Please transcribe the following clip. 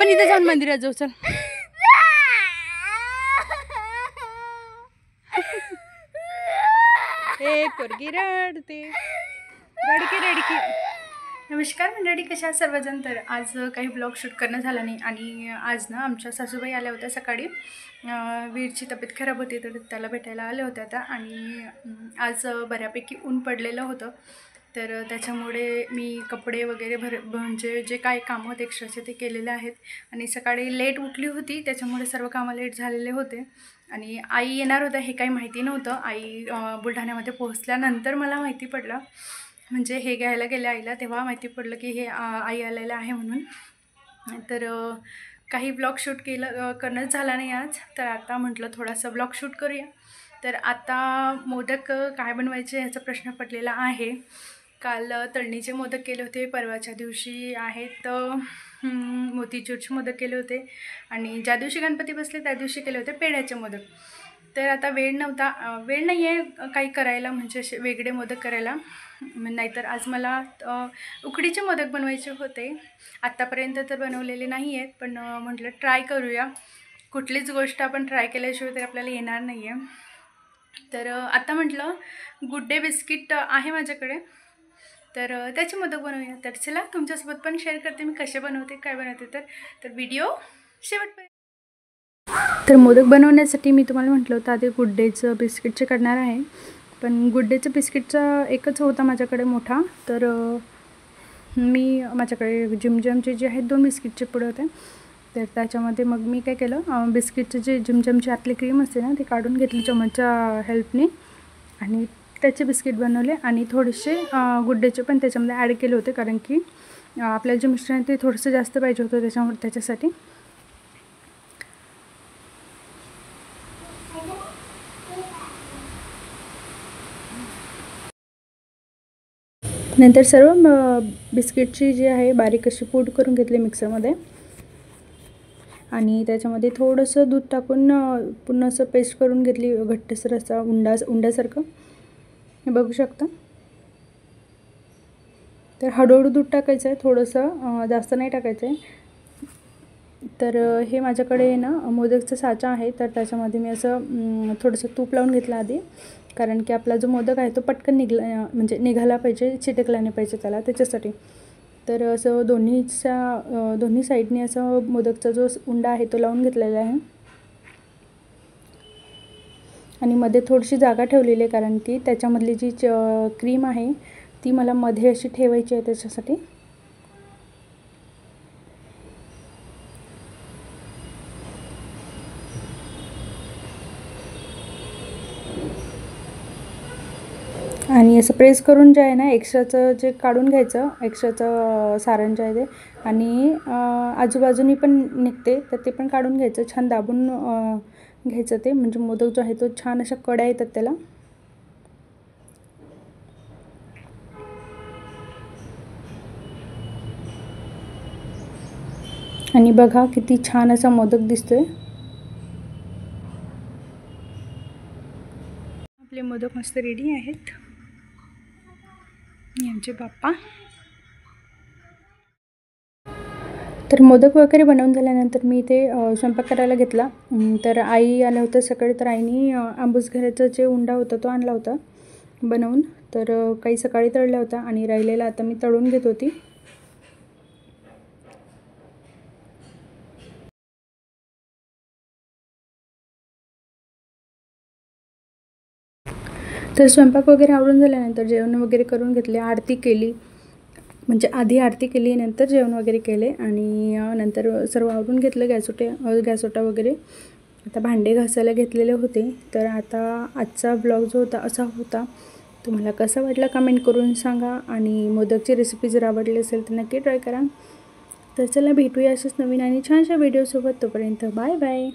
आपण इथे जाऊन मंदिरात जाऊ चल. ए पोरगी रडते, रडकी रडकी. नमस्कार मंडळी, कशा सर्वजण. तर आज काही ब्लॉग शूट करणं झालं नाही आणि आज ना आमच्या सासूबाई आल्या होत्या सकाळी. वीरची तब्येत खराब होती तर त्याला भेटायला आल्या होत्या त्या. आणि आज बऱ्यापैकी ऊन पडलेलं होतं तर त्याच्यामुळे मी कपडे वगैरे म्हणजे जे काही कामं होते एक्स्ट्राचे ते केलेले आहेत. आणि सकाळी लेट उठली होती त्याच्यामुळे सर्व कामं लेट झालेले होते. आणि आई येणार होत्या हे काही माहिती नव्हतं. आई बुलढाण्यामध्ये पोहोचल्यानंतर मला माहिती पडलं, म्हणजे हे घ्यायला गेले आईला तेव्हा माहिती पडलं की हे आई आलेलं आहे म्हणून. तर काही ब्लॉग शूट करणंच झाला नाही आज. तर आता म्हटलं थोडासा ब्लॉग शूट करूया. तर आता मोदक काय बनवायचे ह्याचा प्रश्न पडलेला आहे. काल तळणीचे मोदक केले होते, परवाच्या दिवशी आहेत मोतीचूरचे मोदक केले होते आणि ज्या दिवशी गणपती बसले त्या दिवशी केले होते पेढ्याचे मोदक. तर आता वेळ नाही आहे काही करायला, म्हणजे असे वेगळे मोदक करायला. नाहीतर आज मला उकडीचे मोदक बनवायचे होते. आत्तापर्यंत तर बनवलेले नाही आहेत, पण म्हटलं ट्राय करूया. कुठलीच गोष्ट आपण ट्राय केल्याशिवाय तर आपल्याला येणार नाही आहे. तर आता म्हटलं गुड डे बिस्किट आहे माझ्याकडे, तर त्याचे मोदक बनवूया. तर चला तुमच्यासोबत पण शेअर करते मी कसे बनवते काय बनवते. तर व्हिडिओ शेवटपर्यंत. तर मोदक बनवण्यासाठी मी तुम्हाला म्हटलं होतं आधी गुड डेचं बिस्किटचे करणार आहे, पण गुड डेचं बिस्किटचा एकच होता माझ्याकडे मोठा. तर मी माझ्याकडे जिमजमचे जे आहेत 2 बिस्किटचे पुढे होते. तर त्याच्यामध्ये मग मी काय केलं, बिस्किटचे जे जिमजमची आतली क्रीम असते ना ती काढून घेतली चमचच्या हेल्पने आणि त्याचे बिस्किट बनवले. आणि थोडेसे गुड डेचे पण त्याच्यामध्ये ॲड केले होते, कारण की आपल्याला जे मिश्रण ते थोडंसं जास्त पाहिजे होतं त्याच्यासाठी. नंतर सर्व बिस्किटची जी आहे बारीक अशी पूड करून घेतली मिक्सरमध्ये आणि त्याच्यामध्ये थोडंसं दूध टाकून पुन्हा असं पेस्ट करून घेतली, घट्टसर असा उंड्यासारखं. हे बघू शकता. तर हळूहळू दूध टाकायचं आहे, थोडंसं जास्त नाही टाकायचं आहे. तर हे माझ्याकडे ना मोदकचा साचा आहे, तर त्याच्यामध्ये मी असं थोडंसं तूप लावून घेतलं आधी, कारण की आपला जो मोदक आहे तो पटकन म्हणजे निघाला पाहिजे, चिटकला नाही पाहिजे त्याला, त्याच्यासाठी. तर असं दोन्ही साईडने असं मोदकचा जो उंडा आहे तो लावून घेतलेला आहे आणि मध्ये थोडीशी जागा ठेवलेली आहे, कारण की त्याच्यामधली जी क्रीम आहे ती मला मध्ये अशी ठेवायची आहे त्याच्यासाठी. आणि असं प्रेस करून जे आहे ना एक्स्ट्राचं जे काढून घ्यायचं, एक्स्ट्राचं सारण जे आहे ते, आणि आजूबाजूनी पण निघते तर ते पण काढून घ्यायचं. छान दाबून घ्यायचं ते, म्हणजे मोदक जो आहे तो छान अशा कड्या येतात त्याला. आणि बघा किती छान असा मोदक दिसतोय. आपले मोदक मस्त रेडी आहेत. यांचे बाप्पा. तर मोदक वगैरे बनवून झाल्यानंतर मी ते स्वयंपाक करायला घेतला. तर आई आल्या होत्या सकाळी, तर आईने आंबूस घराचा जे उंडा होता तो आणला होता बनवून. तर काही सकाळी तळल्या होता आणि राहिलेला आता मी तळून घेत होती. तर स्वयंपाक वगैरे आवरून झाल्यानंतर जेवण वगैरे करून घेतले, आरती केली, म्हणजे आधी आरती केली नंतर जेवण वगैरे केले आणि नंतर सर्व आवरून घेतलं, गॅसोटा वगैरे. आता भांडे घासायला घेतलेले होते. तर आता आजचा ब्लॉग जो होता असा होता. तुम्हाला कसा वाटला कमेंट करून सांगा आणि मोदकची रेसिपी जर आवडली असेल तर नक्की ट्राय करा. तर चला भेटूया अशाच नवीन आणि छानशा व्हिडिओसोबत. तोपर्यंत बाय बाय.